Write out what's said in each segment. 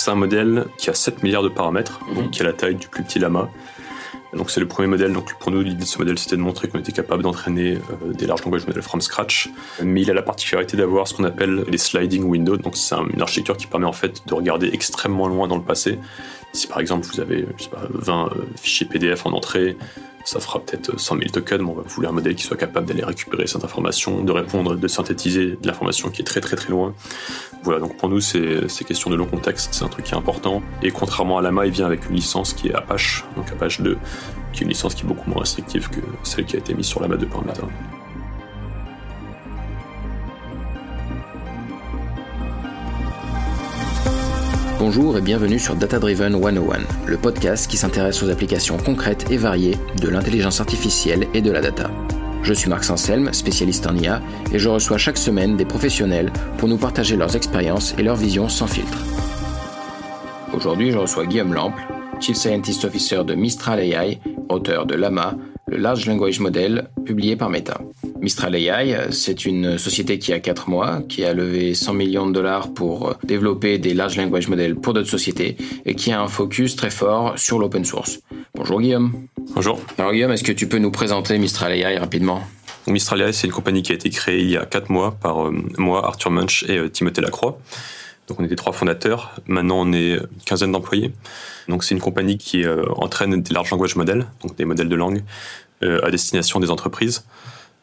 c'est un modèle qui a 7 milliards de paramètres, donc qui a la taille du plus petit lama. Donc c'est le premier modèle, donc pour nous l'idée de ce modèle c'était de montrer qu'on était capable d'entraîner des large language models from scratch, mais il a la particularité d'avoir ce qu'on appelle les sliding windows, donc c'est une architecture qui permet en fait de regarder extrêmement loin dans le passé. Si par exemple vous avez 20 fichiers PDF en entrée, ça fera peut-être 100 000 tokens, mais on va vouloir un modèle qui soit capable d'aller récupérer cette information, de répondre, de synthétiser de l'information qui est très très très loin. Voilà, donc pour nous c'est question de long contexte, c'est un truc qui est important. Et contrairement à Llama, il vient avec une licence qui est Apache, donc Apache 2, qui est une licence qui est beaucoup moins restrictive que celle qui a été mise sur Llama 2 par Meta. Bonjour et bienvenue sur Data Driven 101, le podcast qui s'intéresse aux applications concrètes et variées de l'intelligence artificielle et de la data. Je suis Marc Sanselme, spécialiste en IA, et je reçois chaque semaine des professionnels pour nous partager leurs expériences et leurs visions sans filtre. Aujourd'hui, je reçois Guillaume Lample, Chief Scientist Officer de Mistral AI, auteur de Llama, le Large Language Model publié par Meta. Mistral AI, c'est une société qui a 4 mois, qui a levé 100 millions de dollars pour développer des Large Language Models pour d'autres sociétés et qui a un focus très fort sur l'open source. Bonjour Guillaume. Bonjour. Alors Guillaume, est-ce que tu peux nous présenter Mistral AI rapidement ? Mistral AI, c'est une compagnie qui a été créée il y a 4 mois par moi, Arthur Munch et Timothée Lacroix. Donc on était 3 fondateurs, maintenant on est une quinzaine d'employés. Donc c'est une compagnie qui entraîne des large language models, donc des modèles de langue, à destination des entreprises,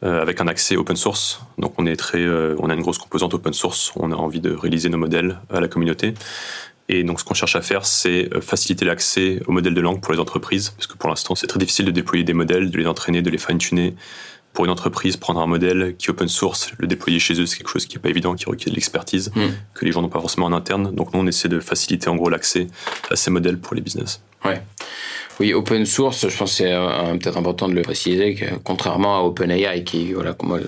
avec un accès open source. Donc on a une grosse composante open source, on a envie de réaliser nos modèles à la communauté. Et donc ce qu'on cherche à faire, c'est faciliter l'accès aux modèles de langue pour les entreprises, parce que pour l'instant c'est très difficile de déployer des modèles, de les entraîner, de les fine-tuner. Pour une entreprise, prendre un modèle qui est open source, le déployer chez eux, c'est quelque chose qui n'est pas évident, qui requiert de l'expertise, que les gens n'ont pas forcément en interne. Donc nous, on essaie de faciliter en gros l'accès à ces modèles pour les business. Ouais. Oui, open source, je pense que c'est peut-être important de le préciser, que contrairement à OpenAI, qui,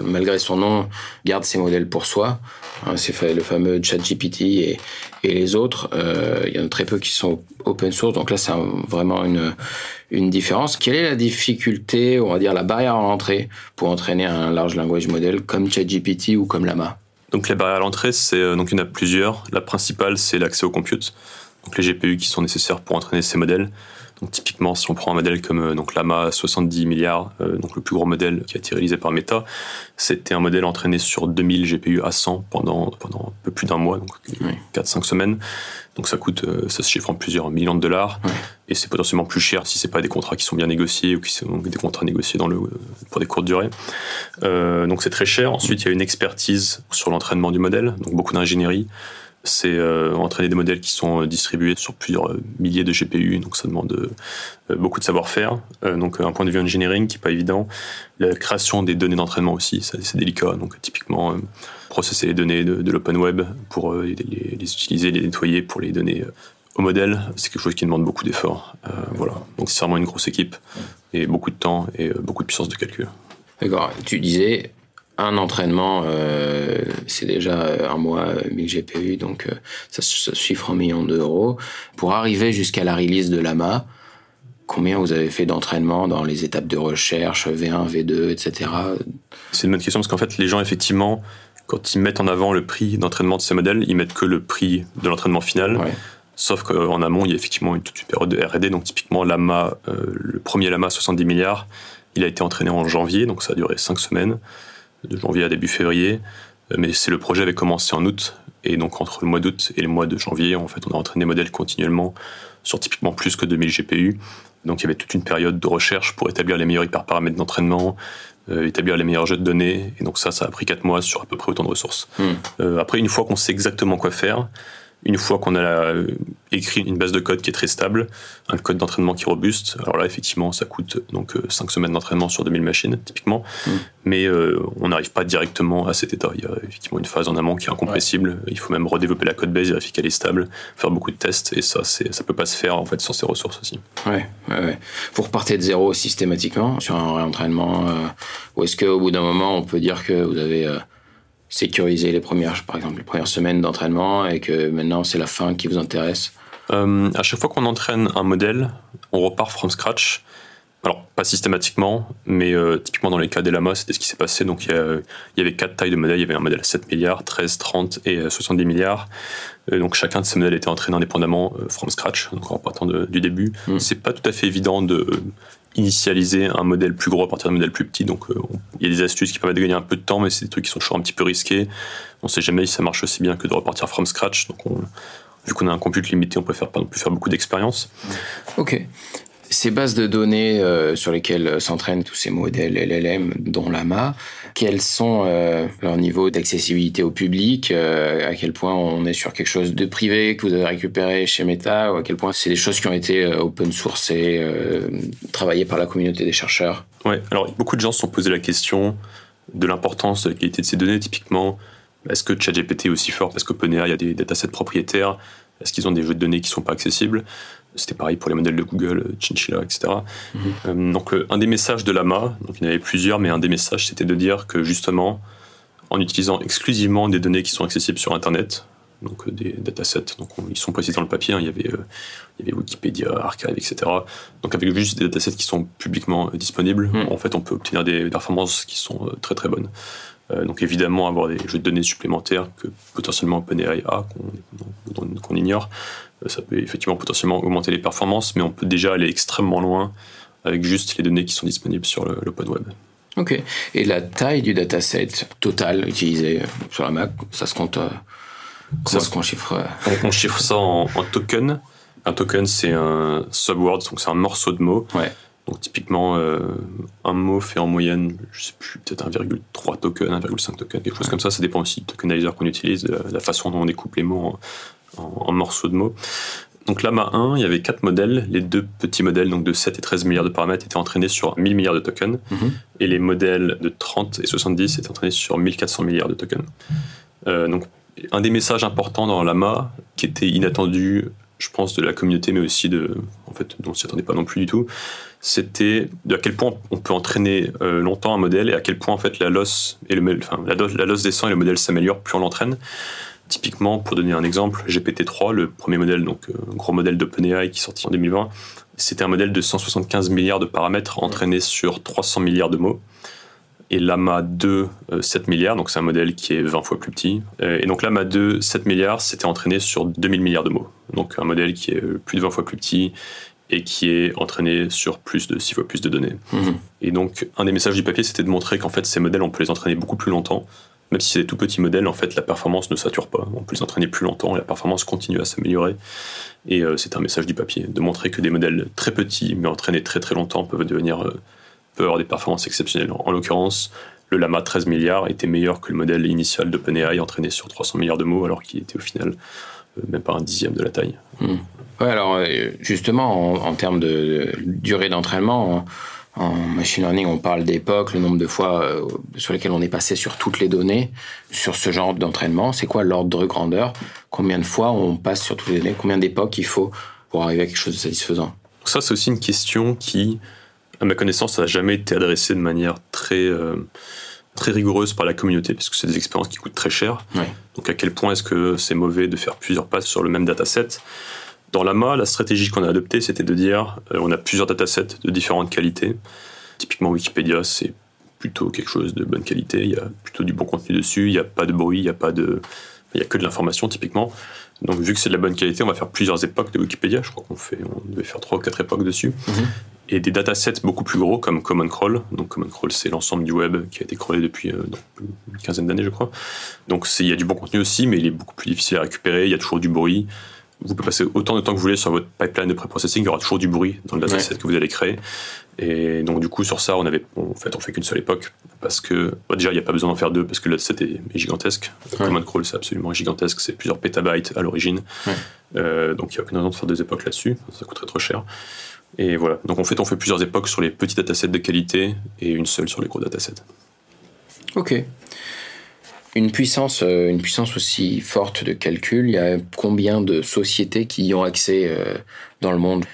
malgré son nom, garde ses modèles pour soi, c'est le fameux ChatGPT et les autres, il y en a très peu qui sont open source, donc là c'est vraiment une différence. Quelle est la difficulté, on va dire la barrière à l'entrée pour entraîner un large language model comme ChatGPT ou comme Llama ? Donc la barrière à l'entrée, donc il y en a plusieurs. La principale, c'est l'accès au compute, donc les GPU qui sont nécessaires pour entraîner ces modèles. Donc typiquement, si on prend un modèle comme Llama 70 milliards, donc le plus gros modèle qui a été réalisé par Meta, c'était un modèle entraîné sur 2000 GPU à 100 pendant un peu plus d'un mois, donc 4-5 semaines. Donc ça se chiffre en plusieurs millions de dollars, et c'est potentiellement plus cher si c'est pas des contrats qui sont bien négociés ou qui sont des contrats négociés pour des courtes durées. Donc c'est très cher. Ensuite, il y a une expertise sur l'entraînement du modèle, donc beaucoup d'ingénierie. C'est entraîner des modèles qui sont distribués sur plusieurs milliers de GPU, donc ça demande beaucoup de savoir-faire. Donc un point de vue engineering qui n'est pas évident. La création des données d'entraînement aussi, c'est délicat. Donc typiquement, processer les données de l'open web pour les utiliser, les nettoyer pour les donner au modèle, c'est quelque chose qui demande beaucoup d'efforts. Voilà. Donc c'est vraiment une grosse équipe et beaucoup de temps et beaucoup de puissance de calcul. D'accord. Tu disais... Un entraînement, c'est déjà un mois 1000 GPU, donc ça se chiffre en millions d'euros. Pour arriver jusqu'à la release de Llama, combien vous avez fait d'entraînement dans les étapes de recherche, V1, V2, etc. C'est une bonne question parce qu'en fait, les gens, effectivement, quand ils mettent en avant le prix d'entraînement de ces modèles, ils mettent que le prix de l'entraînement final. Ouais. Sauf qu'en amont, il y a effectivement toute une période de R&D. Donc typiquement, Llama, le premier Llama 70 milliards, il a été entraîné en janvier, donc ça a duré 5 semaines. De janvier à début février, mais le projet avait commencé en août, et donc entre le mois d'août et le mois de janvier, en fait, on a entraîné des modèles continuellement sur typiquement plus que 2000 GPU. Donc il y avait toute une période de recherche pour établir les meilleurs hyperparamètres d'entraînement, établir les meilleurs jeux de données, et donc ça a pris 4 mois sur à peu près autant de ressources. Après, une fois qu'on sait exactement quoi faire, une fois qu'on a écrit une base de code qui est très stable, un code d'entraînement qui est robuste, alors là, effectivement, ça coûte donc 5 semaines d'entraînement sur 2000 machines, typiquement, mais on n'arrive pas directement à cet état. Il y a effectivement une phase en amont qui est incompressible, il faut même redévelopper la code base, vérifier qu'elle est stable, faire beaucoup de tests, et ça peut pas se faire, en fait, sans ces ressources aussi. Ouais. Vous repartez de zéro systématiquement sur un réentraînement, ou est-ce qu'au bout d'un moment, on peut dire que vous avez... sécuriser par exemple les premières semaines d'entraînement et que maintenant c'est la fin qui vous intéresse? À chaque fois qu'on entraîne un modèle, on repart from scratch Alors, pas systématiquement, mais typiquement dans les cas des lamas, c'était ce qui s'est passé. Donc, il y avait 4 tailles de modèles. Il y avait un modèle à 7 milliards, 13, 30 et 70 milliards. Donc, chacun de ces modèles était entraîné indépendamment from scratch, donc en partant du début. C'est pas tout à fait évident de initialiser un modèle plus gros à partir d'un modèle plus petit. Donc, il y a des astuces qui permettent de gagner un peu de temps, mais c'est des trucs qui sont toujours un petit peu risqués. On sait jamais si ça marche aussi bien que de repartir from scratch. Donc, vu qu'on a un compute limité, on peut pas non plus faire beaucoup d'expérience. Ok. Ces bases de données sur lesquelles s'entraînent tous ces modèles LLM, dont Llama, quels sont leur niveau d'accessibilité au public, à quel point on est sur quelque chose de privé que vous avez récupéré chez Meta, ou à quel point c'est des choses qui ont été open source et travaillées par la communauté des chercheurs? Ouais, alors beaucoup de gens se sont posé la question de l'importance de la qualité de ces données. Typiquement, est-ce que ChatGPT est aussi fort parce qu'OpenAI a des datasets propriétaires? Est-ce qu'ils ont des jeux de données qui ne sont pas accessibles? C'était pareil pour les modèles de Google, Chinchilla, etc. Donc, un des messages de Llama, donc il y en avait plusieurs, mais un des messages, c'était de dire que justement, en utilisant exclusivement des données qui sont accessibles sur Internet, donc des datasets, donc ils sont précisés dans le papier, il y avait Wikipédia, Archive, etc. Donc, avec juste des datasets qui sont publiquement disponibles, en fait, on peut obtenir des performances qui sont très très bonnes. Donc, évidemment, avoir des jeux de données supplémentaires que potentiellement OpenAI a, qu'on ignore, ça peut effectivement potentiellement augmenter les performances, mais on peut déjà aller extrêmement loin avec juste les données qui sont disponibles sur l'open web. Ok. Et la taille du dataset total utilisé sur la Mac, ça se compte comment est-ce qu'on chiffre On chiffre ça en token. Un token, c'est un subword, donc c'est un morceau de mot. Ouais. Donc typiquement, un mot fait en moyenne, je sais plus, peut-être 1,3 token, 1,5 token, quelque chose comme ça. Ça dépend aussi du tokenizer qu'on utilise, de la façon dont on découpe les mots en morceaux de mots. Donc Llama 1, il y avait 4 modèles. Les 2 petits modèles, donc de 7 et 13 milliards de paramètres, étaient entraînés sur 1000 milliards de tokens. Et les modèles de 30 et 70 étaient entraînés sur 1400 milliards de tokens. Donc un des messages importants dans Llama, qui était inattendu, je pense, de la communauté, mais aussi en fait, dont on s'y attendait pas non plus du tout, c'était à quel point on peut entraîner longtemps un modèle et à quel point en fait la loss descend et le modèle s'améliore plus on l'entraîne. Typiquement, pour donner un exemple, GPT-3, le premier modèle, donc gros modèle d'OpenAI qui est sorti en 2020, c'était un modèle de 175 milliards de paramètres entraînés sur 300 milliards de mots. Et Llama 2, 7 milliards, donc c'est un modèle qui est 20 fois plus petit. Et donc Llama 2, 7 milliards, c'était entraîné sur 2000 milliards de mots. Donc un modèle qui est plus de 20 fois plus petit et qui est entraîné sur plus de 6 fois plus de données. Et donc un des messages du papier, c'était de montrer qu'en fait ces modèles, on peut les entraîner beaucoup plus longtemps. Même si c'est des tout petits modèles, en fait, la performance ne sature pas. On peut les entraîner plus longtemps et la performance continue à s'améliorer. Et c'est un message du papier, de montrer que des modèles très petits, mais entraînés très très longtemps, peuvent avoir des performances exceptionnelles. En l'occurrence, le Llama 13 milliards était meilleur que le modèle initial d'OpenAI entraîné sur 300 milliards de mots, alors qu'il était au final même pas un dixième de la taille. Ouais, alors justement, en termes de durée d'entraînement, en machine learning, on parle d'époque, le nombre de fois sur lesquelles on est passé sur toutes les données. Sur ce genre d'entraînement, c'est quoi l'ordre de grandeur? Combien de fois on passe sur toutes les données? Combien d'époques il faut pour arriver à quelque chose de satisfaisant? Ça, c'est aussi une question qui, à ma connaissance, n'a jamais été adressée de manière très rigoureuse par la communauté, parce que c'est des expériences qui coûtent très cher. Ouais. Donc à quel point est-ce que c'est mauvais de faire plusieurs passes sur le même dataset? Dans Llama, la stratégie qu'on a adoptée, c'était de dire on a plusieurs datasets de différentes qualités. Typiquement, Wikipédia, c'est plutôt quelque chose de bonne qualité. Il y a plutôt du bon contenu dessus. Il n'y a pas de bruit, il y a que de l'information, typiquement. Donc, vu que c'est de la bonne qualité, on va faire plusieurs époques de Wikipédia. Je crois on devait faire 3 ou 4 époques dessus. Et des datasets beaucoup plus gros, comme Common Crawl. Donc, Common Crawl, c'est l'ensemble du web qui a été crawlé depuis une quinzaine d'années, je crois. Donc, il y a du bon contenu aussi, mais il est beaucoup plus difficile à récupérer. Il y a toujours du bruit. Vous pouvez passer autant de temps que vous voulez sur votre pipeline de pré-processing, il y aura toujours du bruit dans le dataset que vous allez créer. Et donc, du coup, sur ça, on fait qu'une seule époque, parce que, déjà, il n'y a pas besoin d'en faire 2, parce que le dataset est gigantesque. Common Crawl, c'est absolument gigantesque, c'est plusieurs pétabytes à l'origine. Donc, il n'y a aucune raison de faire 2 époques là-dessus, ça coûterait trop cher. Et voilà, donc en fait, on fait plusieurs époques sur les petits datasets de qualité et une seule sur les gros datasets. Ok. Une puissance aussi forte de calcul, il y a combien de sociétés qui y ont accès dans le monde?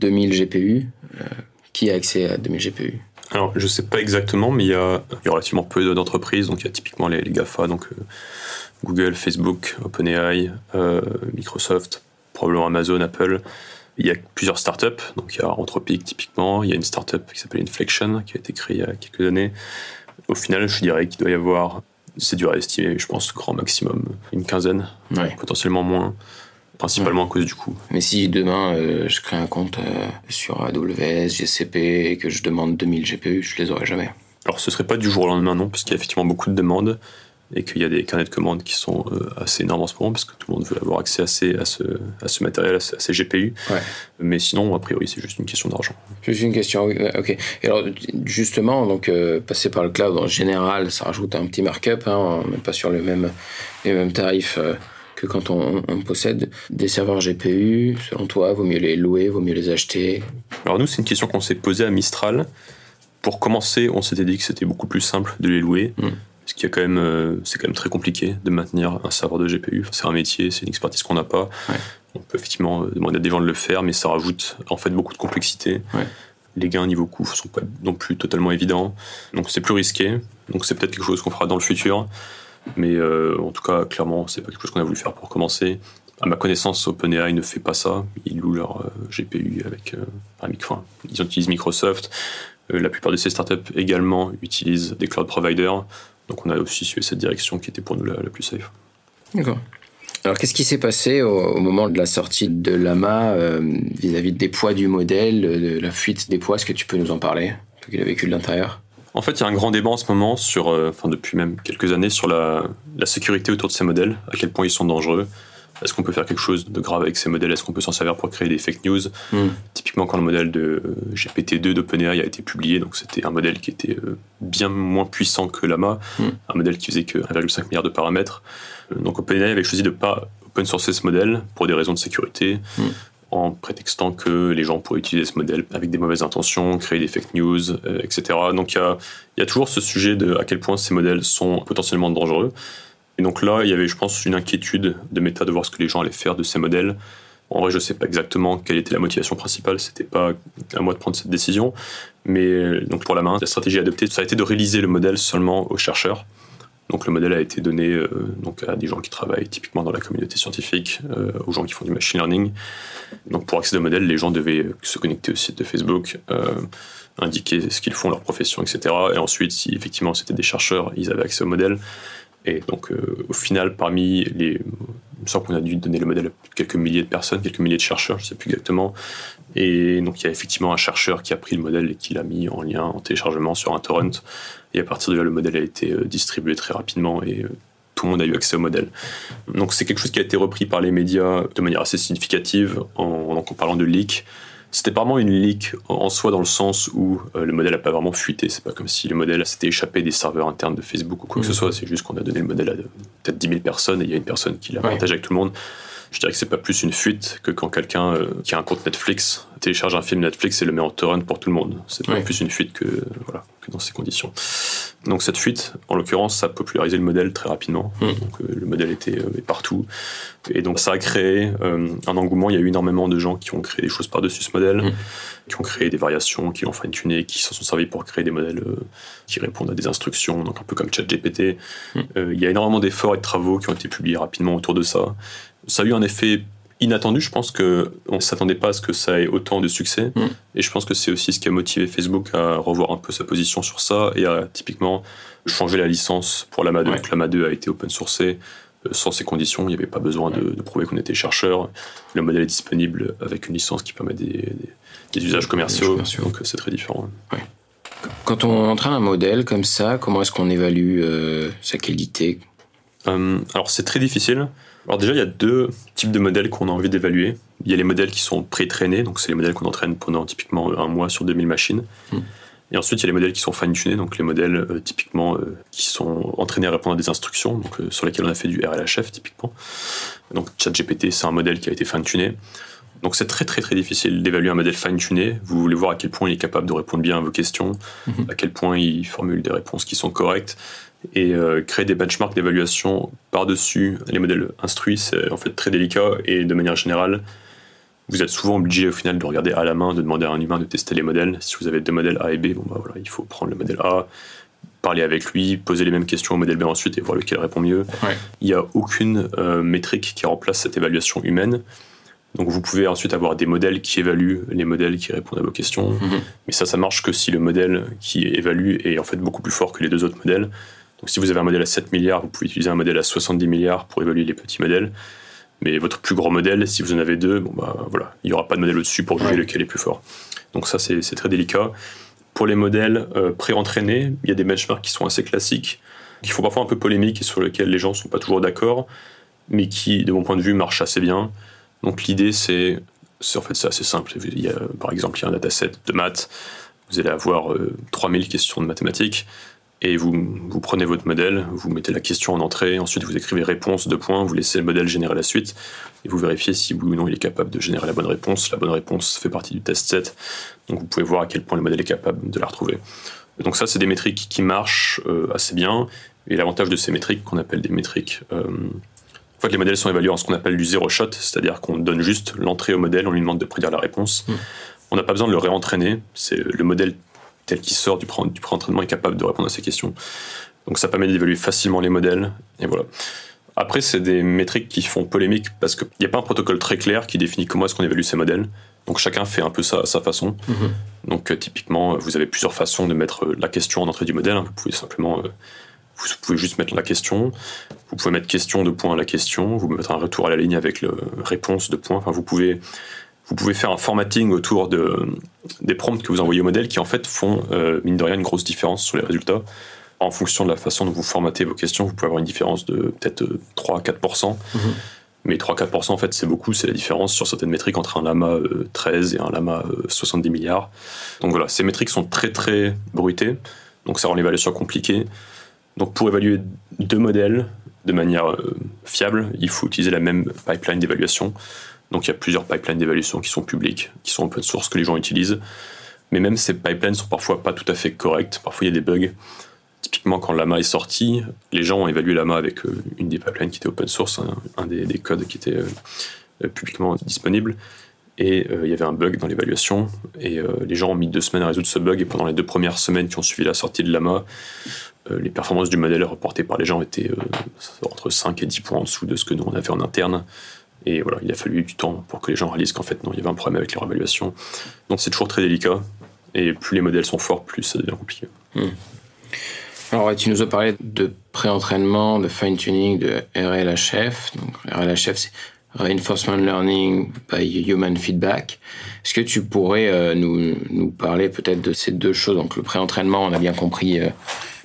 2000 GPU, qui a accès à 2000 GPU? Alors, je ne sais pas exactement, mais il y a relativement peu d'entreprises. Donc, il y a typiquement les GAFA, donc Google, Facebook, OpenAI, Microsoft, probablement Amazon, Apple. Il y a plusieurs startups, donc il y a Anthropic typiquement, il y a une startup qui s'appelle Inflection qui a été créée il y a quelques années. Au final, je dirais qu'il doit y avoir, c'est dur à estimer, je pense grand maximum une quinzaine, potentiellement moins, principalement à cause du coût. Mais si demain je crée un compte sur AWS, GCP et que je demande 2000 GPU, je les aurai jamais. Alors ce serait pas du jour au lendemain non, parce qu'il y a effectivement beaucoup de demandes et qu'il y a des carnets de commandes qui sont assez énormes en ce moment parce que tout le monde veut avoir accès à ce matériel, à ces GPU. Mais sinon, a priori, c'est juste une question d'argent. Juste une question, ok. Et alors, justement, donc, passer par le cloud, en général, ça rajoute un petit markup, on n'est pas sur les mêmes tarifs que quand on possède des serveurs GPU. Selon toi, vaut mieux les louer, vaut mieux les acheter? Alors nous, c'est une question qu'on s'est posée à Mistral. Pour commencer, on s'était dit que c'était beaucoup plus simple de les louer. Parce qu'il y a quand même, c'est quand même très compliqué de maintenir un serveur de GPU. C'est un métier, c'est une expertise qu'on n'a pas. On peut effectivement demander à des gens de le faire, mais ça rajoute en fait beaucoup de complexité. Les gains niveau coût sont pas non plus totalement évidents. Donc c'est plus risqué. Donc c'est peut-être quelque chose qu'on fera dans le futur. Mais en tout cas, clairement, c'est pas quelque chose qu'on a voulu faire pour commencer. À ma connaissance, OpenAI ne fait pas ça. Ils louent leur GPU avec ils utilisent Microsoft. La plupart de ces startups également utilisent des cloud providers. Donc on a aussi suivi cette direction qui était pour nous la plus safe. D'accord. Alors qu'est-ce qui s'est passé au moment de la sortie de Llama vis-à-vis des poids du modèle, de la fuite des poids? Est-ce que tu peux nous en parler, toi qui l'as vécu de l'intérieur? En fait, il y a un grand débat en ce moment depuis même quelques années sur la sécurité autour de ces modèles, à quel point ils sont dangereux. Est-ce qu'on peut faire quelque chose de grave avec ces modèles? Est-ce qu'on peut s'en servir pour créer des fake news? Typiquement, quand le modèle de GPT-2 d'OpenAI a été publié, donc c'était un modèle qui était bien moins puissant que Llama, un modèle qui faisait que 1,5 milliard de paramètres. Donc OpenAI avait choisi de ne pas open sourcer ce modèle pour des raisons de sécurité, en prétextant que les gens pourraient utiliser ce modèle avec des mauvaises intentions, créer des fake news, etc. Donc il y a toujours ce sujet de à quel point ces modèles sont potentiellement dangereux. Et donc là, il y avait, je pense, une inquiétude de Meta de voir ce que les gens allaient faire de ces modèles. En vrai, je ne sais pas exactement quelle était la motivation principale, c'était pas à moi de prendre cette décision. Mais donc pour Llama, la stratégie adoptée, ça a été de réaliser le modèle seulement aux chercheurs. Donc le modèle a été donné donc à des gens qui travaillent typiquement dans la communauté scientifique, aux gens qui font du machine learning. Donc pour accéder au modèle, les gens devaient se connecter au site de Facebook, indiquer ce qu'ils font, leur profession, etc. Et ensuite, si effectivement c'était des chercheurs, ils avaient accès au modèle. Et donc, au final, parmi il me semble qu'on a dû donner le modèle à quelques milliers de personnes, quelques milliers de chercheurs, je ne sais plus exactement. Et donc, il y a effectivement un chercheur qui a pris le modèle et qui l'a mis en lien, en téléchargement sur un torrent. Et à partir de là, le modèle a été distribué très rapidement et tout le monde a eu accès au modèle. Donc, c'est quelque chose qui a été repris par les médias de manière assez significative en parlant de leak. C'était pas vraiment une leak en soi dans le sens où le modèle n'a pas vraiment fuité. C'est pas comme si le modèle s'était échappé des serveurs internes de Facebook ou quoi que ce soit. C'est juste qu'on a donné le modèle à peut-être 10 000 personnes et il y a une personne qui l'a partagé avec tout le monde. Je dirais que c'est pas plus une fuite que quand quelqu'un qui a un compte Netflix télécharge un film Netflix et le met en torrent pour tout le monde. C'est pas plus une fuite que dans ces conditions. Donc cette fuite, en l'occurrence, ça a popularisé le modèle très rapidement. Donc le modèle était partout. Et donc ça a créé un engouement. Il y a eu énormément de gens qui ont créé des choses par-dessus ce modèle, qui ont créé des variations, qui l'ont fine-tuné, qui s'en sont servis pour créer des modèles qui répondent à des instructions, donc un peu comme ChatGPT. Il y a énormément d'efforts et de travaux qui ont été publiés rapidement autour de ça. Ça a eu un effet inattendu. Je pense qu'on ne s'attendait pas à ce que ça ait autant de succès. Et je pense que c'est aussi ce qui a motivé Facebook à revoir un peu sa position sur ça et à typiquement changer la licence pour Llama 2. Donc Llama 2 a été open sourcé sans ces conditions. Il n'y avait pas besoin de prouver qu'on était chercheur. Le modèle est disponible avec une licence qui permet des usages commerciaux. Donc c'est très différent. Quand on entraîne un modèle comme ça, comment est-ce qu'on évalue sa qualité? Alors c'est très difficile. Alors déjà, il y a deux types de modèles qu'on a envie d'évaluer. Il y a les modèles qui sont pré-trainés, donc c'est les modèles qu'on entraîne pendant typiquement un mois sur 2000 machines. Et ensuite, il y a les modèles qui sont fine-tunés, donc les modèles typiquement qui sont entraînés à répondre à des instructions, donc sur lesquels on a fait du RLHF typiquement. Donc ChatGPT, c'est un modèle qui a été fine-tuné. Donc c'est très très très difficile d'évaluer un modèle fine-tuné. Vous voulez voir à quel point il est capable de répondre bien à vos questions, à quel point il formule des réponses qui sont correctes. Et créer des benchmarks d'évaluation par-dessus les modèles instruits, c'est en fait très délicat. Et de manière générale, vous êtes souvent obligé au final de regarder à la main, de demander à un humain de tester les modèles. Si vous avez deux modèles A et B, il faut prendre le modèle A, parler avec lui, poser les mêmes questions au modèle B ensuite et voir lequel répond mieux. Il n'y a aucune métrique qui remplace cette évaluation humaine. Donc vous pouvez ensuite avoir des modèles qui évaluent les modèles qui répondent à vos questions. Mais ça marche que si le modèle qui évalue est en fait beaucoup plus fort que les deux autres modèles. Donc si vous avez un modèle à 7 milliards, vous pouvez utiliser un modèle à 70 milliards pour évaluer les petits modèles. Mais votre plus grand modèle, si vous en avez deux, voilà, il n'y aura pas de modèle au-dessus pour juger lequel est plus fort. Donc ça, c'est très délicat. Pour les modèles pré-entraînés, il y a des benchmarks qui sont assez classiques, qui font parfois un peu polémique et sur lesquels les gens ne sont pas toujours d'accord, mais qui, de mon point de vue, marchent assez bien. Donc l'idée, c'est assez simple. Par exemple, il y a un dataset de maths, vous allez avoir 3000 questions de mathématiques, et vous prenez votre modèle, vous mettez la question en entrée, ensuite vous écrivez réponse, 2 points, vous laissez le modèle générer la suite, et vous vérifiez si oui ou non il est capable de générer la bonne réponse. La bonne réponse fait partie du test set, donc vous pouvez voir à quel point le modèle est capable de la retrouver. Donc ça, c'est des métriques qui marchent assez bien, et l'avantage de ces métriques, qu'on appelle des métriques... En fait, les modèles sont évalués en ce qu'on appelle du zero shot, c'est-à-dire qu'on donne juste l'entrée au modèle, on lui demande de prédire la réponse. On n'a pas besoin de le réentraîner, c'est le modèle tel qu'il sort du pré-entraînement est capable de répondre à ces questions. Donc ça permet d'évaluer facilement les modèles, et voilà. Après, c'est des métriques qui font polémique, parce qu'il n'y a pas un protocole très clair qui définit comment est-ce qu'on évalue ces modèles. Donc chacun fait un peu ça à sa façon. Donc typiquement, vous avez plusieurs façons de mettre la question en entrée du modèle. Vous pouvez simplement... Vous pouvez juste mettre la question, vous pouvez mettre question de point à la question, vous pouvez mettre un retour à la ligne avec le réponse de point. Enfin, vous pouvez faire un formatting autour des prompts que vous envoyez au modèle qui en fait font, mine de rien, une grosse différence sur les résultats. En fonction de la façon dont vous formatez vos questions, vous pouvez avoir une différence de peut-être 3-4%. Mais 3-4% en fait c'est beaucoup, c'est la différence sur certaines métriques entre un lama 13 et un lama 70 milliards. Donc voilà, ces métriques sont très très bruitées, donc ça rend l'évaluation compliquée. Donc pour évaluer 2 modèles de manière fiable, il faut utiliser la même pipeline d'évaluation. Donc il y a plusieurs pipelines d'évaluation qui sont publiques, qui sont open source, que les gens utilisent. Mais même ces pipelines sont parfois pas tout à fait correctes. Parfois il y a des bugs. Typiquement quand Llama est sorti, les gens ont évalué Llama avec une des pipelines qui était open source, un des codes qui était publiquement disponible. Et il y avait un bug dans l'évaluation. Et les gens ont mis 2 semaines à résoudre ce bug. Et pendant les 2 premières semaines qui ont suivi la sortie de Llama, les performances du modèle reportées par les gens étaient entre 5 et 10 points en dessous de ce que nous on avait en interne. Et voilà, il a fallu du temps pour que les gens réalisent qu'en fait non, il y avait un problème avec leur évaluation. Donc c'est toujours très délicat. Et plus les modèles sont forts, plus ça devient compliqué. Alors tu nous as parlé de pré-entraînement, de fine-tuning, de RLHF. Donc RLHF, c'est Reinforcement Learning by Human Feedback. Est-ce que tu pourrais nous parler peut-être de ces 2 choses? Donc le pré-entraînement, on a bien compris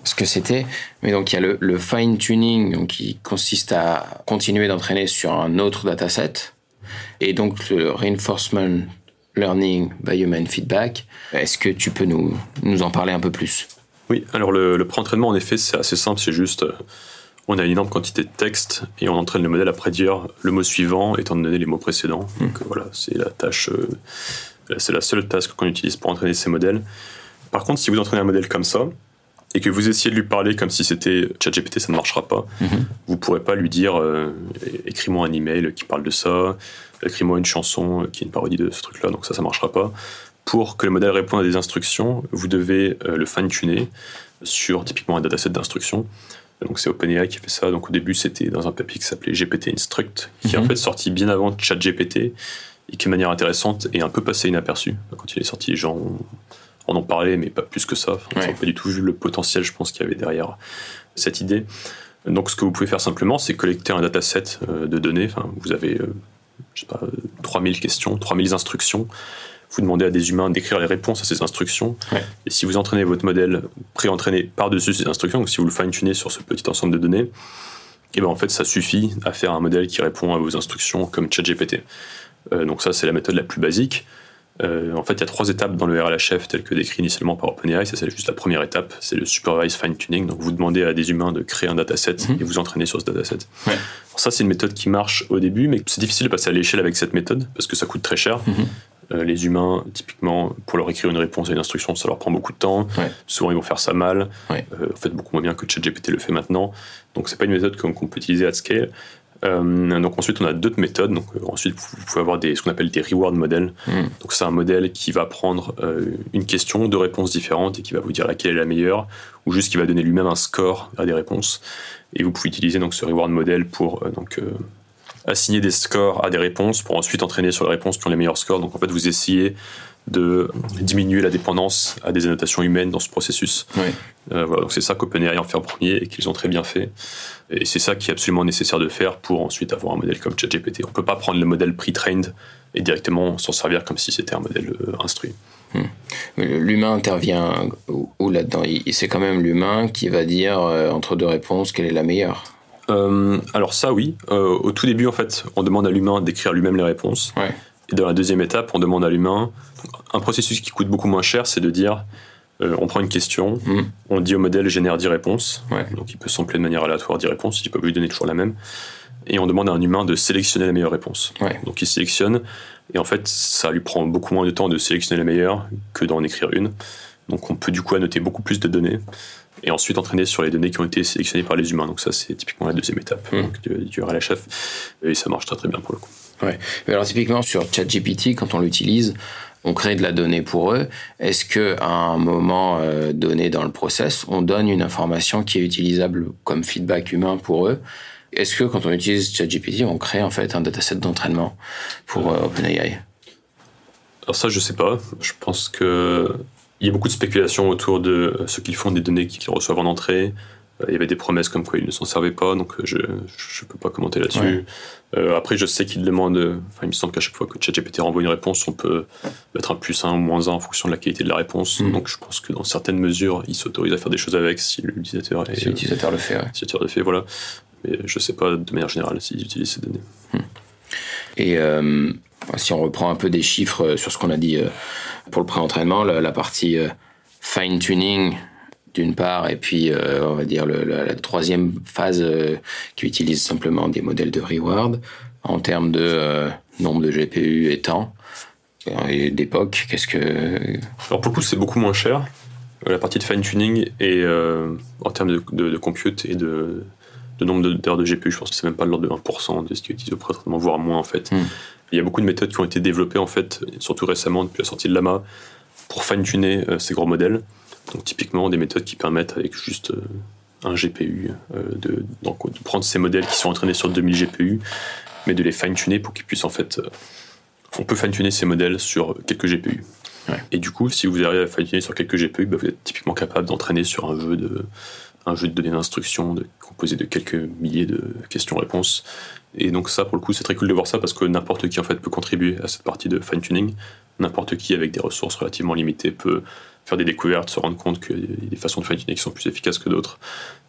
ce que c'était, mais donc il y a le fine-tuning, donc qui consiste à continuer d'entraîner sur un autre dataset, et donc le Reinforcement Learning by Human Feedback. Est-ce que tu peux nous en parler un peu plus? Oui, alors le pré-entraînement, en effet, c'est assez simple, c'est juste... On a une énorme quantité de texte et on entraîne le modèle à prédire le mot suivant étant donné les mots précédents. Donc voilà, c'est la tâche, c'est la seule task qu'on utilise pour entraîner ces modèles. Par contre, si vous entraînez un modèle comme ça et que vous essayez de lui parler comme si c'était ChatGPT, ça ne marchera pas. Vous ne pourrez pas lui dire écris-moi un email qui parle de ça, écris-moi une chanson qui est une parodie de ce truc-là. Donc ça ne marchera pas. Pour que le modèle réponde à des instructions, vous devez le fine-tuner sur typiquement un dataset d'instructions. Donc c'est OpenAI qui fait ça. Donc au début c'était dans un papier qui s'appelait GPT Instruct, qui est en fait sorti bien avant ChatGPT et qui de manière intéressante est un peu passé inaperçu. Quand il est sorti, les gens en ont parlé, mais pas plus que ça. Ils n'ont pas du tout vu le potentiel, je pense, qu'il y avait derrière cette idée. Donc ce que vous pouvez faire simplement, c'est collecter un dataset de données. Enfin, vous avez 3000 questions, 3000 instructions. Vous demandez à des humains d'écrire les réponses à ces instructions. Et si vous entraînez votre modèle pré-entraîné par-dessus ces instructions, donc si vous le fine-tunez sur ce petit ensemble de données, et ben en fait, ça suffit à faire un modèle qui répond à vos instructions comme ChatGPT. Donc ça, c'est la méthode la plus basique. En fait, il y a 3 étapes dans le RLHF tel que décrit initialement par OpenAI. Ça, c'est juste la première étape, c'est le supervised fine-tuning. Donc vous demandez à des humains de créer un dataset et vous entraînez sur ce dataset. Alors ça, c'est une méthode qui marche au début, mais c'est difficile de passer à l'échelle avec cette méthode parce que ça coûte très cher. Les humains, typiquement, pour leur écrire une réponse à une instruction, ça leur prend beaucoup de temps. Souvent, ils vont faire ça mal. En fait, beaucoup moins bien que ChatGPT le fait maintenant. Donc, c'est pas une méthode qu'on peut utiliser at scale. Donc ensuite, on a d'autres méthodes. Donc ensuite, vous pouvez avoir ce qu'on appelle des reward models. Donc c'est un modèle qui va prendre une question, 2 réponses différentes et qui va vous dire laquelle est la meilleure, ou juste qui va donner lui-même un score à des réponses. Et vous pouvez utiliser donc ce reward model pour assigner des scores à des réponses pour ensuite entraîner sur les réponses qui ont les meilleurs scores. Donc en fait, vous essayez de diminuer la dépendance à des annotations humaines dans ce processus. Oui. Voilà, donc c'est ça qu'OpenAI en fait en premier et qu'ils ont très bien fait. Et c'est ça qui est absolument nécessaire de faire pour ensuite avoir un modèle comme ChatGPT. On ne peut pas prendre le modèle pre-trained et directement s'en servir comme si c'était un modèle instruit. L'humain intervient où là-dedans? C'est quand même l'humain qui va dire entre deux réponses quelle est la meilleure. Alors ça, oui. Au tout début, en fait, on demande à l'humain d'écrire lui-même les réponses. Ouais. Et dans la deuxième étape, on demande à l'humain... Un processus qui coûte beaucoup moins cher, c'est de dire... on prend une question, on dit au modèle génère 10 réponses. Ouais. Donc il peut sampler de manière aléatoire 10 réponses, il ne peut pas lui donner toujours la même. Et on demande à un humain de sélectionner la meilleure réponse. Ouais. Donc il sélectionne, et en fait, ça lui prend beaucoup moins de temps de sélectionner la meilleure que d'en écrire une. Donc on peut du coup annoter beaucoup plus de données, et ensuite entraîner sur les données qui ont été sélectionnées par les humains. Donc ça, c'est typiquement la deuxième étape du RLHF, et ça marche très très bien pour le coup. Ouais. Mais alors typiquement sur ChatGPT, quand on l'utilise, on crée de la donnée pour eux. Est-ce qu'à un moment donné dans le process, on donne une information qui est utilisable comme feedback humain pour eux? Est-ce que quand on utilise ChatGPT, on crée en fait un dataset d'entraînement pour OpenAI? Alors ça, je sais pas. Je pense que il y a beaucoup de spéculations autour de ce qu'ils font des données qu'ils reçoivent en entrée. Il y avait des promesses comme quoi ils ne s'en servaient pas, donc je peux pas commenter là-dessus. Ouais. Après, je sais qu'ils demandent... il me semble qu'à chaque fois que ChatGPT renvoie une réponse, on peut mettre un +1 ou -1 en fonction de la qualité de la réponse. Donc je pense que dans certaines mesures, ils s'autorisent à faire des choses avec si l'utilisateur le fait. Ouais. Si l'utilisateur le fait, voilà. Mais je sais pas de manière générale s'ils utilisent ces données. Et si on reprend un peu des chiffres sur ce qu'on a dit pour le pré-entraînement, la partie fine-tuning d'une part, et puis on va dire la troisième phase qui utilise simplement des modèles de reward en termes de nombre de GPU et temps et d'époque. Qu'est-ce que... Alors pour le coup, c'est beaucoup moins cher. La partie de fine-tuning et en termes de compute et de nombre d'heures de GPU, je pense que c'est même pas de l'ordre de 1% de ce qui est utilisé au pré-entraînement, voire moins en fait. Il y a beaucoup de méthodes qui ont été développées en fait, surtout récemment depuis la sortie de Llama, pour fine-tuner ces gros modèles. Donc typiquement des méthodes qui permettent avec juste un GPU de prendre ces modèles qui sont entraînés sur 2000 GPU, mais de les fine-tuner pour qu'ils puissent en fait... on peut fine-tuner ces modèles sur quelques GPU. Ouais. Et du coup, si vous arrivez à fine-tuner sur quelques GPU, vous êtes typiquement capable d'entraîner sur un jeu de données d'instruction composé de quelques milliers de questions-réponses. Et donc ça, pour le coup, c'est très cool de voir ça parce que n'importe qui en fait peut contribuer à cette partie de fine-tuning. N'importe qui avec des ressources relativement limitées peut faire des découvertes, se rendre compte qu'il y a des façons de fine-tuner qui sont plus efficaces que d'autres.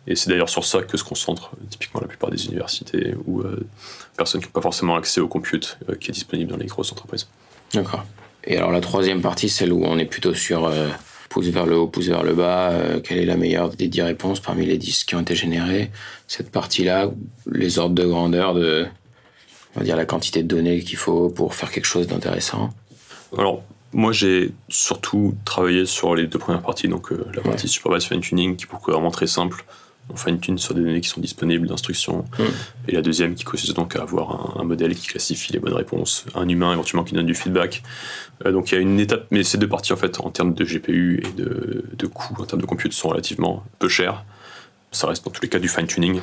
Et c'est d'ailleurs sur ça que se concentrent typiquement la plupart des universités ou personnes qui n'ont pas forcément accès au compute qui est disponible dans les grosses entreprises. D'accord. Et alors la troisième partie, celle où on est plutôt sur pouce vers le haut, pouce vers le bas, quelle est la meilleure des 10 réponses parmi les 10 qui ont été générées? Cette partie-là, les ordres de grandeur de, on va dire, la quantité de données qu'il faut pour faire quelque chose d'intéressant. Alors, moi, j'ai surtout travaillé sur les deux premières parties, donc la partie supervised fine-tuning, qui est vraiment très simple. On fine-tune sur des données qui sont disponibles d'instruction. Et la deuxième qui consiste donc à avoir un modèle qui classifie les bonnes réponses, un humain éventuellement qui donne du feedback. Donc il y a une étape, mais ces deux parties en fait, en termes de GPU et de coûts, en termes de compute, sont relativement peu chères. Ça reste dans tous les cas du fine-tuning.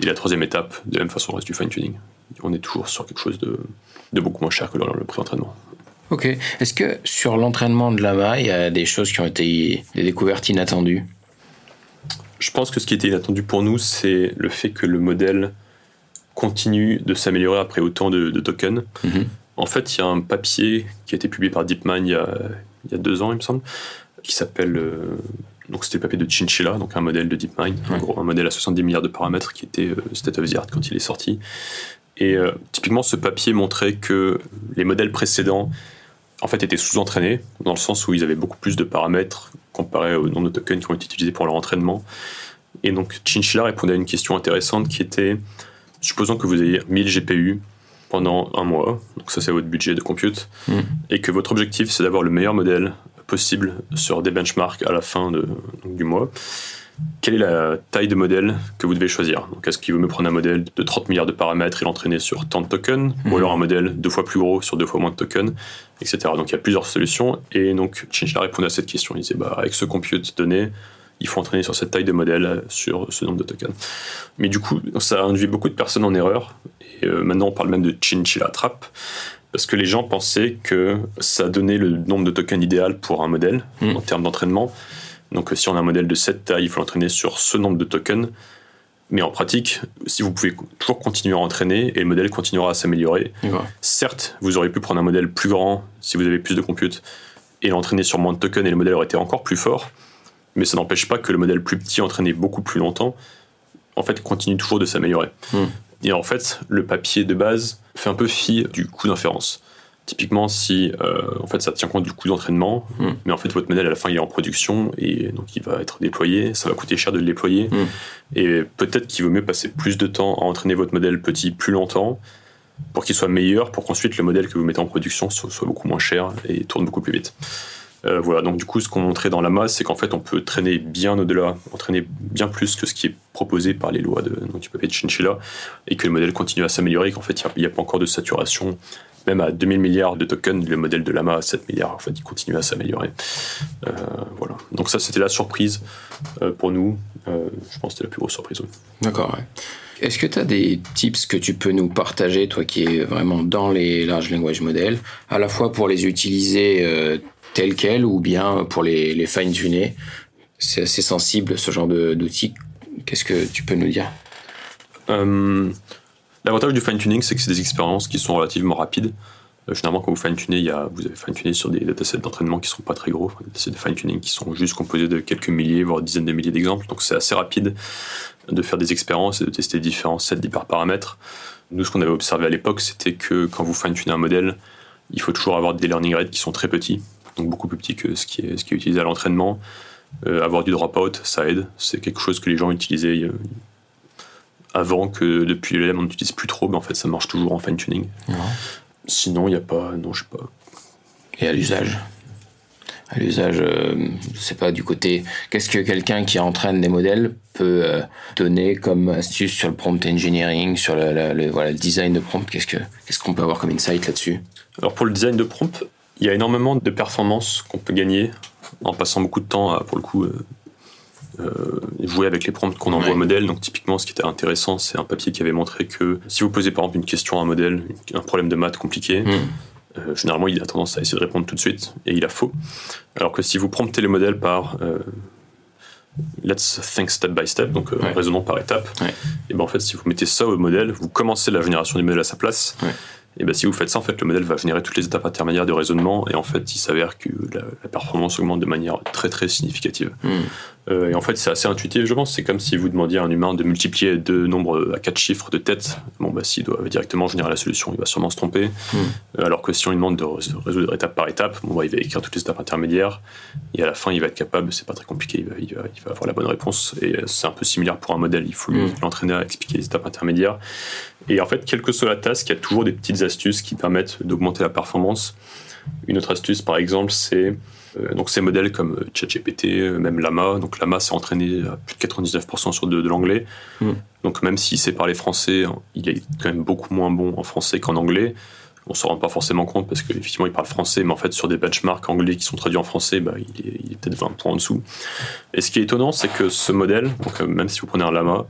Et la troisième étape, de la même façon, reste du fine-tuning. On est toujours sur quelque chose de beaucoup moins cher que le pré-entraînement. Ok. Est-ce que sur l'entraînement de Llama, il y a des choses qui ont été des découvertes inattendues? Je pense que ce qui était inattendu pour nous, c'est le fait que le modèle continue de s'améliorer après autant de tokens. En fait, il y a un papier qui a été publié par DeepMind il y a 2 ans, il me semble, qui s'appelle... donc c'était le papier de Chinchilla, donc un modèle de DeepMind, un modèle à 70 milliards de paramètres qui était state of the art quand il est sorti. Et typiquement, ce papier montrait que les modèles précédents en fait étaient sous-entraînés, dans le sens où ils avaient beaucoup plus de paramètres comparé au nombre de tokens qui ont été utilisés pour leur entraînement. Et donc Chinchilla répondait à une question intéressante qui était, supposons que vous ayez 1000 GPU pendant 1 mois, donc ça c'est votre budget de compute, et que votre objectif c'est d'avoir le meilleur modèle possible sur des benchmarks à la fin du mois. Quelle est la taille de modèle que vous devez choisir? Donc, est-ce qu'il vaut mieux prendre un modèle de 30 milliards de paramètres et l'entraîner sur tant de tokens, ou alors un modèle 2 fois plus gros sur 2 fois moins de tokens, etc. Donc il y a plusieurs solutions, et donc Chinchilla répondait à cette question. Il disait, avec ce compute donné, il faut entraîner sur cette taille de modèle, sur ce nombre de tokens. Mais du coup, ça a induit beaucoup de personnes en erreur, Et maintenant, on parle même de chinchilla trap, parce que les gens pensaient que ça donnait le nombre de tokens idéal pour un modèle en termes d'entraînement. Donc si on a un modèle de cette taille, il faut l'entraîner sur ce nombre de tokens. Mais en pratique, si vous pouvez toujours continuer à entraîner et le modèle continuera à s'améliorer, certes, vous auriez pu prendre un modèle plus grand si vous avez plus de compute et l'entraîner sur moins de tokens et le modèle aurait été encore plus fort, mais ça n'empêche pas que le modèle plus petit entraîné beaucoup plus longtemps, en fait, continue toujours de s'améliorer. Et en fait, le papier de base fait un peu fi du coût d'inférence. Typiquement, si en fait, ça tient compte du coût d'entraînement, mais en fait, votre modèle, à la fin, il est en production et donc il va être déployé. Ça va coûter cher de le déployer. Et peut-être qu'il vaut mieux passer plus de temps à entraîner votre modèle petit plus longtemps pour qu'il soit meilleur, pour qu'ensuite le modèle que vous mettez en production soit beaucoup moins cher et tourne beaucoup plus vite. Voilà, donc du coup, ce qu'on montrait dans Llama, c'est qu'en fait, on peut traîner bien au-delà, entraîner bien plus que ce qui est proposé par les lois du papier de Chinchilla, et que le modèle continue à s'améliorer, qu'en fait, il n'y a pas encore de saturation. Même à 2000 milliards de tokens, le modèle de Llama à 7 milliards, en fait, il continue à s'améliorer. Voilà. Donc ça, c'était la surprise pour nous. Je pense que c'était la plus grosse surprise. Oui. D'accord, ouais. Est-ce que tu as des tips que tu peux nous partager, toi qui es vraiment dans les large language models, à la fois pour les utiliser tels quels ou bien pour les fine-tuner? C'est assez sensible, ce genre d'outils. Qu'est-ce que tu peux nous dire? L'avantage du fine-tuning, c'est que c'est des expériences qui sont relativement rapides. Généralement, quand vous fine-tunez, vous avez fine-tuné sur des datasets d'entraînement qui ne sont pas très gros, des datasets de fine-tuning qui sont juste composés de quelques milliers, voire dizaines de milliers d'exemples. Donc c'est assez rapide de faire des expériences et de tester différents sets d'hyperparamètres. Nous, ce qu'on avait observé à l'époque, c'était que quand vous fine-tunez un modèle, il faut toujours avoir des learning rates qui sont très petits, donc beaucoup plus petits que ce qui est utilisé à l'entraînement. Avoir du dropout, ça aide. C'est quelque chose que les gens utilisaient avant, que depuis LLM on n'utilise plus trop, mais en fait ça marche toujours en fine-tuning. Sinon, il n'y a pas... Non, je sais pas. Et à l'usage, je sais pas, du côté... Qu'est-ce que quelqu'un qui entraîne des modèles peut donner comme astuce sur le prompt engineering, sur le design de prompt? Qu'est-ce qu'on peut avoir comme insight là-dessus? Alors pour le design de prompt, il y a énormément de performances qu'on peut gagner en passant beaucoup de temps à, pour le coup, jouer avec les prompts qu'on envoie au modèle. Donc typiquement, ce qui était intéressant, c'est un papier qui avait montré que si vous posez par exemple une question à un modèle, un problème de maths compliqué, généralement il a tendance à essayer de répondre tout de suite et il a faux. Alors que si vous promptez le modèle par let's think step by step, donc raisonnons par étape, et ben en fait si vous mettez ça au modèle, vous commencez la génération du modèle à sa place. Et ben si vous faites ça, en fait, le modèle va générer toutes les étapes intermédiaires de raisonnement et en fait, il s'avère que la performance augmente de manière très très significative. Et en fait, c'est assez intuitif, je pense. C'est comme si vous demandiez à un humain de multiplier deux nombres à 4 chiffres de tête. Bon, bah, s'il doit directement générer la solution, il va sûrement se tromper. Alors que si on lui demande de résoudre étape par étape, bon, bah, il va écrire toutes les étapes intermédiaires et à la fin, il va être capable, c'est pas très compliqué, il va avoir la bonne réponse. Et c'est un peu similaire pour un modèle. Il faut l'entraîner à expliquer les étapes intermédiaires. Et en fait, quelle que soit la task, il y a toujours des petites astuces qui permettent d'augmenter la performance. Une autre astuce, par exemple, c'est donc ces modèles comme ChatGPT, même Llama. Donc Llama, c'est entraîné à plus de 99% sur de l'anglais. Donc même s'il sait parler français, il est quand même beaucoup moins bon en français qu'en anglais. On ne s'en rend pas forcément compte parce qu'effectivement, il parle français, mais en fait, sur des benchmarks anglais qui sont traduits en français, bah, il est peut-être 20 points en dessous. Et ce qui est étonnant, c'est que ce modèle, donc, même si vous prenez un Llama,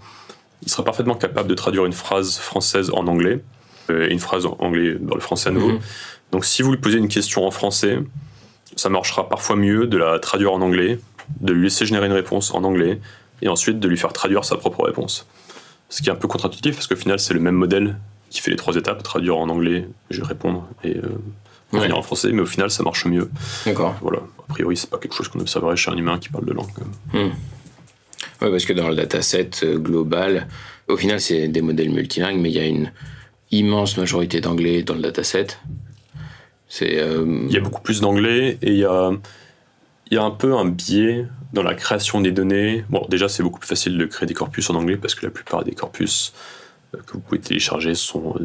il sera parfaitement capable de traduire une phrase française en anglais et une phrase en anglais dans le français à nouveau. Donc si vous lui posez une question en français, ça marchera parfois mieux de la traduire en anglais, de lui laisser générer une réponse en anglais et ensuite de lui faire traduire sa propre réponse. Ce qui est un peu contre-intuitif parce qu'au final, c'est le même modèle qui fait les 3 étapes, traduire en anglais, je vais répondre et traduire en français, mais au final, ça marche mieux. D'accord. Voilà. A priori, c'est pas quelque chose qu'on observerait chez un humain qui parle de langue. Oui, parce que dans le dataset global, au final, c'est des modèles multilingues, mais il y a une immense majorité d'anglais dans le dataset. Il y a beaucoup plus d'anglais et il y a un peu un biais dans la création des données. Bon, déjà, c'est beaucoup plus facile de créer des corpus en anglais parce que la plupart des corpus que vous pouvez télécharger sont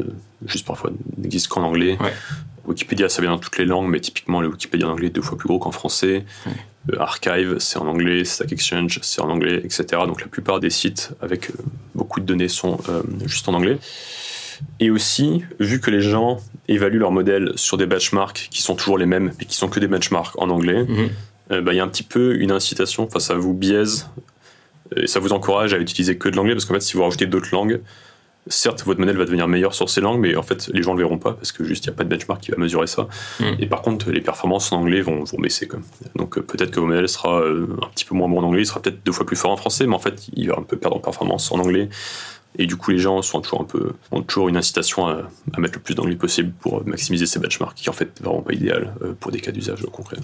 juste parfois n'existent qu'en anglais. Wikipédia, ça vient dans toutes les langues, mais typiquement, le Wikipédia en anglais est 2 fois plus gros qu'en français. Archive, c'est en anglais. Stack Exchange, c'est en anglais, etc. Donc la plupart des sites avec beaucoup de données sont juste en anglais. Et aussi, vu que les gens évaluent leurs modèles sur des benchmarks qui sont toujours les mêmes, mais qui sont que des benchmarks en anglais, y a un petit peu une incitation, enfin ça vous biaise, et ça vous encourage à utiliser que de l'anglais, parce qu'en fait, si vous rajoutez d'autres langues, certes, votre modèle va devenir meilleur sur ces langues, mais en fait, les gens ne le verront pas parce que juste, il n'y a pas de benchmark qui va mesurer ça. Et par contre, les performances en anglais vont baisser. Quand même. Donc, peut-être que votre modèle sera un petit peu moins bon en anglais, il sera peut-être 2 fois plus fort en français, mais en fait, il va un peu perdre en performance en anglais. Et du coup, les gens ont toujours une incitation à mettre le plus d'anglais possible pour maximiser ces benchmarks, qui en fait n'est vraiment pas idéal pour des cas d'usage concrets.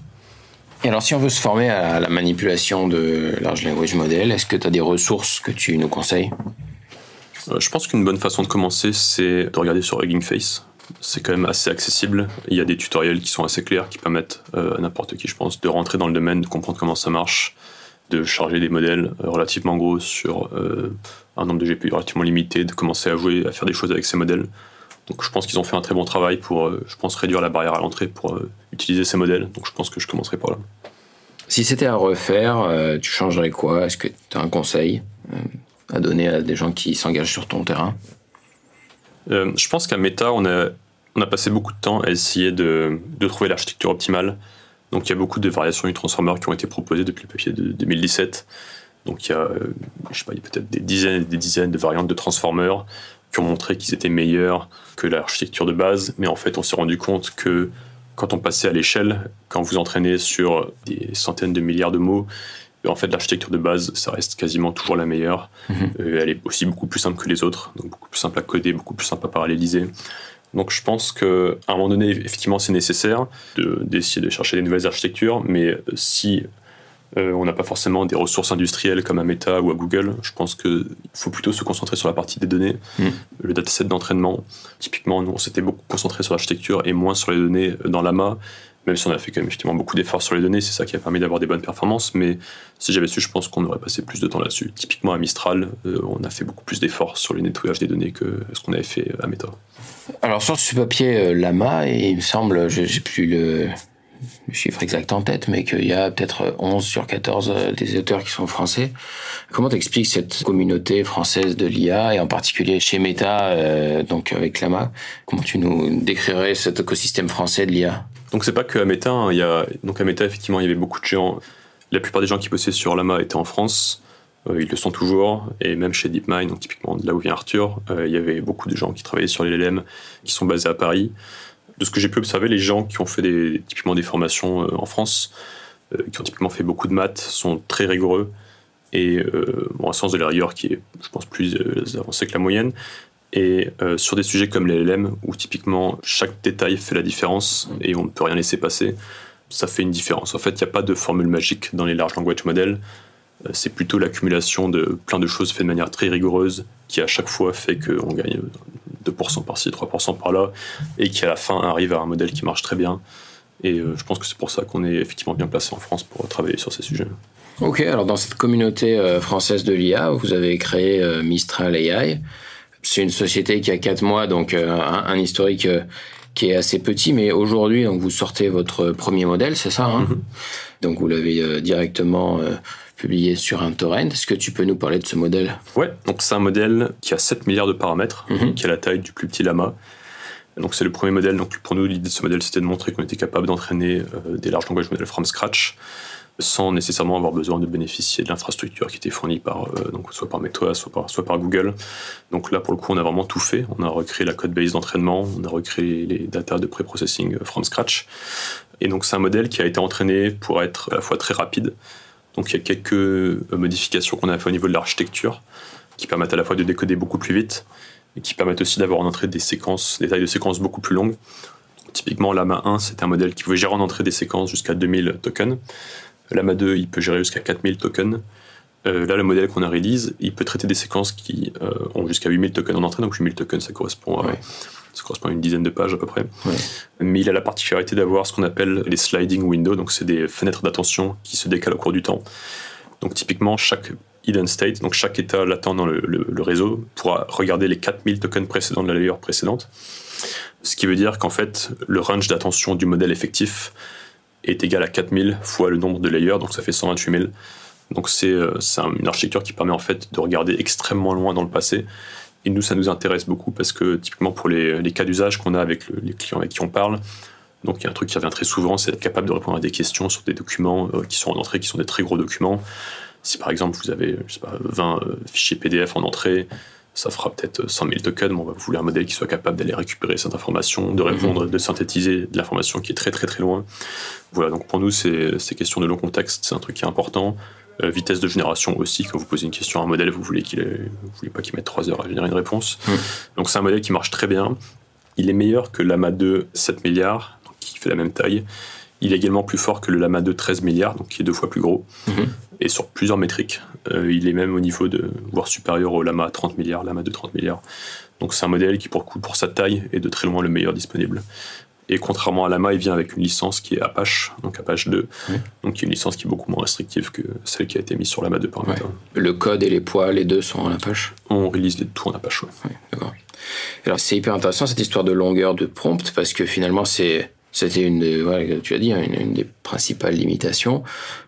Et alors, si on veut se former à la manipulation de Large Language Model, est-ce que tu as des ressources que tu nous conseilles ? Je pense qu'une bonne façon de commencer, c'est de regarder sur Hugging Face. C'est quand même assez accessible. Il y a des tutoriels qui sont assez clairs, qui permettent à n'importe qui, je pense, de rentrer dans le domaine, de comprendre comment ça marche, de charger des modèles relativement gros sur un nombre de GPU relativement limité, de commencer à jouer, à faire des choses avec ces modèles. Donc je pense qu'ils ont fait un très bon travail pour, je pense, réduire la barrière à l'entrée pour utiliser ces modèles. Donc je pense que je commencerai par là. Si c'était à refaire, tu changerais quoi ? Est-ce que tu as un conseil à donner à des gens qui s'engagent sur ton terrain ? Je pense qu'à Meta, on a passé beaucoup de temps à essayer de trouver l'architecture optimale. Donc il y a beaucoup de variations du transformer qui ont été proposées depuis le papier de 2017. Donc il y a peut-être des dizaines et des dizaines de variantes de transformers qui ont montré qu'ils étaient meilleurs que l'architecture de base. Mais en fait, on s'est rendu compte que quand on passait à l'échelle, quand vous entraînez sur des centaines de milliards de mots, en fait, l'architecture de base, ça reste quasiment toujours la meilleure. Elle est aussi beaucoup plus simple que les autres, donc beaucoup plus simple à coder, beaucoup plus simple à paralléliser. Donc je pense qu'à un moment donné, effectivement, c'est nécessaire d'essayer de chercher des nouvelles architectures, mais si on n'a pas forcément des ressources industrielles comme à Meta ou à Google, je pense qu'il faut plutôt se concentrer sur la partie des données, le dataset d'entraînement. Typiquement, nous, on s'était beaucoup concentré sur l'architecture et moins sur les données dans Llama, même si on a fait quand même effectivement beaucoup d'efforts sur les données, c'est ça qui a permis d'avoir des bonnes performances, mais si j'avais su, je pense qu'on aurait passé plus de temps là-dessus. Typiquement à Mistral, on a fait beaucoup plus d'efforts sur le nettoyage des données que ce qu'on avait fait à Meta. Alors sur ce papier Llama, il me semble, j'ai plus le chiffre exact en tête, mais qu'il y a peut-être 11 sur 14 des auteurs qui sont français. Comment t'expliques cette communauté française de l'IA, et en particulier chez Meta, donc avec Llama ? Comment tu nous décrirais cet écosystème français de l'IA ? Donc c'est pas que à Meta, donc à Meta effectivement il y avait beaucoup de gens. La plupart des gens qui bossaient sur Llama étaient en France, ils le sont toujours, et même chez DeepMind, donc typiquement de là où vient Arthur, il y avait beaucoup de gens qui travaillaient sur les LLM qui sont basés à Paris. De ce que j'ai pu observer, les gens qui ont fait typiquement des formations en France, qui ont typiquement fait beaucoup de maths, sont très rigoureux et ont un sens de la rigueur qui est, je pense, plus avancé que la moyenne. Et sur des sujets comme les LLM, où typiquement chaque détail fait la différence et on ne peut rien laisser passer, ça fait une différence. En fait, il n'y a pas de formule magique dans les large language models. C'est plutôt l'accumulation de plein de choses faites de manière très rigoureuse qui à chaque fois fait qu'on gagne 2% par-ci, 3% par-là, et qui à la fin arrive à un modèle qui marche très bien. Et je pense que c'est pour ça qu'on est effectivement bien placé en France pour travailler sur ces sujets. Ok, alors dans cette communauté française de l'IA, vous avez créé Mistral AI. C'est une société qui a 4 mois, donc un historique qui est assez petit, mais aujourd'hui, donc, vous sortez votre premier modèle, c'est ça, hein ? Donc vous l'avez directement publié sur un torrent. Est-ce que tu peux nous parler de ce modèle ? Ouais, donc c'est un modèle qui a 7 milliards de paramètres, qui a la taille du plus petit Llama. Donc c'est le premier modèle. Donc pour nous, l'idée de ce modèle, c'était de montrer qu'on était capable d'entraîner des large language models from scratch, sans nécessairement avoir besoin de bénéficier de l'infrastructure qui était fournie par, donc soit par Meta, soit par Google. Donc là, pour le coup, on a vraiment tout fait. On a recréé la code base d'entraînement, on a recréé les data de pré-processing from scratch. Et donc c'est un modèle qui a été entraîné pour être à la fois très rapide. Donc il y a quelques modifications qu'on a fait au niveau de l'architecture qui permettent à la fois de décoder beaucoup plus vite et qui permettent aussi d'avoir en entrée des tailles de séquences beaucoup plus longues. Donc, typiquement, Llama 1, c'était un modèle qui pouvait gérer en entrée des séquences jusqu'à 2000 tokens. Llama 2, il peut gérer jusqu'à 4000 tokens. Là, le modèle qu'on a release, il peut traiter des séquences qui ont jusqu'à 8000 tokens en entrée. Donc 8000 tokens, ça correspond à une dizaine de pages à peu près. Ouais. Mais il a la particularité d'avoir ce qu'on appelle les sliding windows. Donc c'est des fenêtres d'attention qui se décalent au cours du temps. Donc typiquement, chaque hidden state, donc chaque état latent dans le réseau, pourra regarder les 4000 tokens précédents de la layer précédente. Ce qui veut dire qu'en fait, le range d'attention du modèle effectif est égal à 4000 fois le nombre de layers, donc ça fait 128 000. Donc c'est une architecture qui permet en fait de regarder extrêmement loin dans le passé. Et nous, ça nous intéresse beaucoup parce que typiquement pour les cas d'usage qu'on a avec les clients avec qui on parle, donc il y a un truc qui revient très souvent, c'est être capable de répondre à des questions sur des documents qui sont en entrée, qui sont des très gros documents. Si par exemple vous avez 20 fichiers PDF en entrée, ça fera peut-être 100 000 tokens, mais on va vouloir un modèle qui soit capable d'aller récupérer cette information, de répondre, de synthétiser de l'information qui est très très très loin. Voilà, donc pour nous, ces questions de long contexte, c'est un truc qui est important. Vitesse de génération aussi, quand vous posez une question à un modèle, vous voulez pas qu'il mette 3 heures à générer une réponse. Donc c'est un modèle qui marche très bien. Il est meilleur que Llama 2 7 milliards, donc qui fait la même taille. Il est également plus fort que le Llama 2 13 milliards, donc qui est 2 fois plus gros. Et sur plusieurs métriques. Il est même au niveau voire supérieur au Llama 30 milliards, Llama 2 30 milliards. Donc c'est un modèle qui, pour sa taille, est de très loin le meilleur disponible. Et contrairement à Llama, il vient avec une licence qui est Apache, donc Apache 2, donc une licence qui est beaucoup moins restrictive que celle qui a été mise sur Llama 2 par Meta. Le code et les poids, les deux sont en Apache? On release tout en Apache, d'accord. Alors c'est hyper intéressant cette histoire de longueur de prompt, parce que finalement c'était tu as dit, une des principales limitations.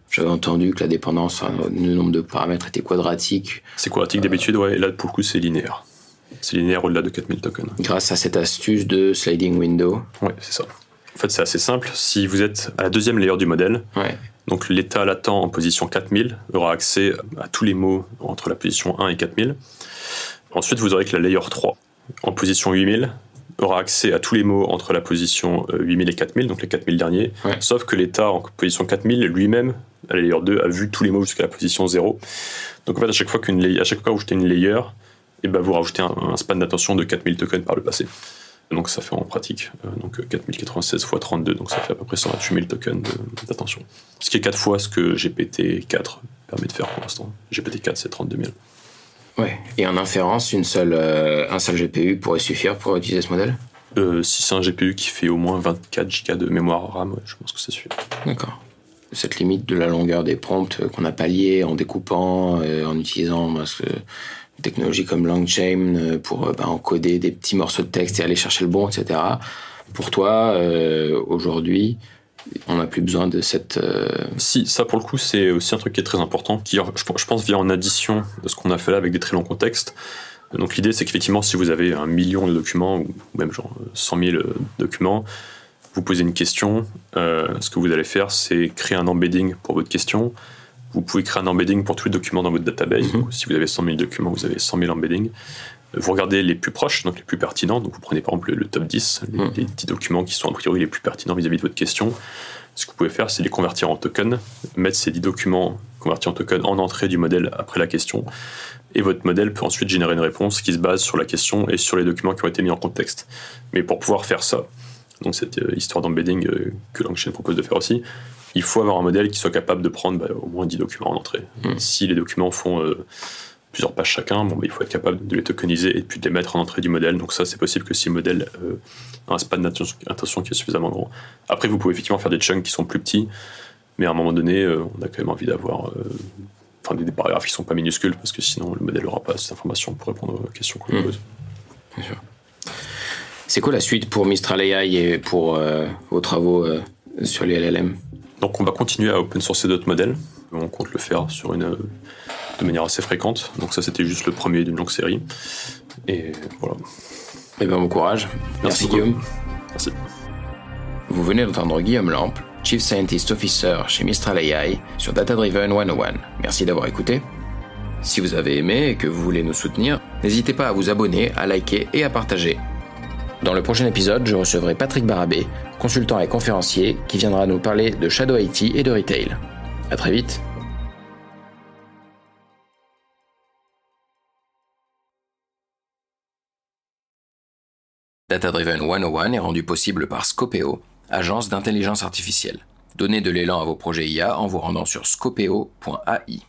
J'avais entendu que la dépendance, le nombre de paramètres était quadratique. C'est quadratique d'habitude, et là pour le coup c'est linéaire. C'est linéaire au-delà de 4000 tokens. Grâce à cette astuce de sliding window. Oui, c'est ça. En fait, c'est assez simple. Si vous êtes à la deuxième layer du modèle, donc l'état latent en position 4000 aura accès à tous les mots entre la position 1 et 4000. Ensuite, vous aurez que la layer 3, en position 8000, aura accès à tous les mots entre la position 8000 et 4000, donc les 4000 derniers, sauf que l'état en position 4000, lui-même, à la layer 2, a vu tous les mots jusqu'à la position 0. Donc en fait, à chaque fois que vous jetez une layer, et vous rajoutez un span d'attention de 4000 tokens par le passé. Donc ça fait en pratique 4096 x 32, donc ça fait à peu près 128 000 tokens d'attention. Ce qui est 4 fois ce que GPT-4 permet de faire pour l'instant. GPT-4, c'est 32 000. Ouais. Et en inférence, un seul GPU pourrait suffire pour utiliser ce modèle? Si c'est un GPU qui fait au moins 24 Go de mémoire RAM, je pense que ça suffit. D'accord. Cette limite de la longueur des prompts qu'on a pallié en découpant, en utilisant une technologie comme LangChain pour encoder des petits morceaux de texte et aller chercher le bon, etc. Pour toi, aujourd'hui, on n'a plus besoin de cette... Si, ça pour le coup, c'est aussi un truc qui est très important, qui, je pense, vient en addition de ce qu'on a fait là avec des très longs contextes. Donc l'idée, c'est qu'effectivement, si vous avez 1 million de documents, ou même genre 100 000 documents, vous posez une question, ce que vous allez faire, c'est créer un embedding pour votre question. Vous pouvez créer un embedding pour tous les documents dans votre database. Donc, si vous avez 100 000 documents, vous avez 100 000 embeddings. Vous regardez les plus proches, donc les plus pertinents. Donc vous prenez par exemple le top 10, les 10 documents qui sont a priori les plus pertinents vis-à-vis de votre question. Ce que vous pouvez faire, c'est les convertir en tokens, mettre ces 10 documents convertis en tokens en entrée du modèle après la question. Et votre modèle peut ensuite générer une réponse qui se base sur la question et sur les documents qui ont été mis en contexte. Mais pour pouvoir faire ça, donc cette histoire d'embedding que LangChain propose de faire aussi, il faut avoir un modèle qui soit capable de prendre au moins 10 documents en entrée. Si les documents font plusieurs pages chacun, il faut être capable de les tokeniser et puis de les mettre en entrée du modèle. Donc ça, c'est possible que si le modèle a un span d'attention qui est suffisamment grand. Après, vous pouvez effectivement faire des chunks qui sont plus petits, mais à un moment donné, on a quand même envie d'avoir des paragraphes qui ne sont pas minuscules, parce que sinon, le modèle n'aura pas cette information pour répondre aux questions qu'on lui pose. Bien sûr. C'est quoi la suite pour Mistral AI et pour vos travaux sur les LLM? Donc on va continuer à open sourcer d'autres modèles. On compte le faire de manière assez fréquente. Donc ça, c'était juste le premier d'une longue série. Et voilà. Eh bien, bon courage. Merci Guillaume. Merci. Vous venez d'entendre Guillaume Lampe, Chief Scientist Officer chez Mistral AI sur Data Driven 101. Merci d'avoir écouté. Si vous avez aimé et que vous voulez nous soutenir, n'hésitez pas à vous abonner, à liker et à partager. Dans le prochain épisode, je recevrai Patrick Barabé, consultant et conférencier, qui viendra nous parler de Shadow IT et de retail. À très vite. Data Driven 101 est rendu possible par Scopeo, agence d'intelligence artificielle. Donnez de l'élan à vos projets IA en vous rendant sur scopeo.ai.